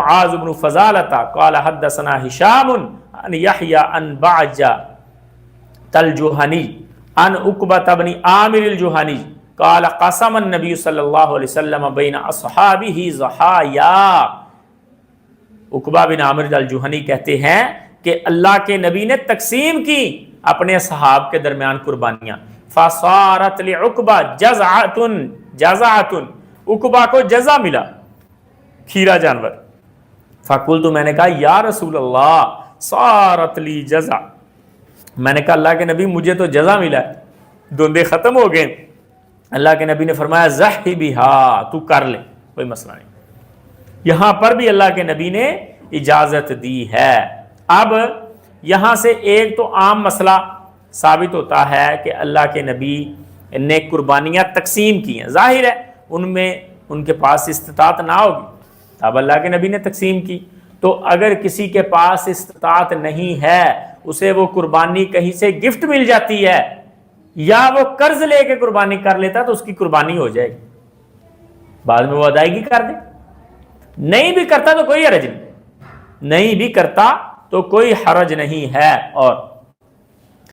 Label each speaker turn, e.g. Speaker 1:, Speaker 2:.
Speaker 1: معاذ بن فضالة قال حدثنا هشام عن يحيى عن بعجة الجهني عن عقبة بن عامر الجهني قال قسم النبي صلی اللہ علیہ وسلم بین اصحابہ ضحایا۔ عقبہ بن عامر الجہنی کہتے ہیں کہ اللہ کے نبی نے تقسیم کی اپنے صحاب کے درمیان قربانیاں، فصارت لعقبہ جزعۃ، عقبہ کو جزع ملا، کھیرا جانور۔ فقلت، میں نے کہا یا رسول اللہ صارت لی جزع، میں نے کہا اللہ کے نبی مجھے تو جزع ملا ہے، دھندے ختم ہو گئے۔ اللہ کے نبی نے فرمایا ضحی بہا، تو کر لے، کوئی مسئلہ نہیں۔ یہاں پر بھی اللہ کے نبی نے اجازت دی ہے۔ اب یہاں سے ایک تو عام مسئلہ ثابت ہوتا ہے کہ اللہ کے نبی نے قربانیاں تقسیم کی ہیں، ظاہر ہے ان میں ان کے پاس استطاعت نہ ہوگی، اب اللہ کے نبی نے تقسیم کی۔ تو اگر کسی کے پاس استطاعت نہیں ہے، اسے وہ قربانی کہیں سے گفٹ مل جاتی ہے یا وہ قرض لے کے قربانی کر لیتا تو اس کی قربانی ہو جائے گی، بعد میں وہ ادائیگی کر دے۔ نہیں بھی کرتا تو کوئی حرج نہیں، نہیں بھی کرتا تو کوئی حرج نہیں ہے۔ اور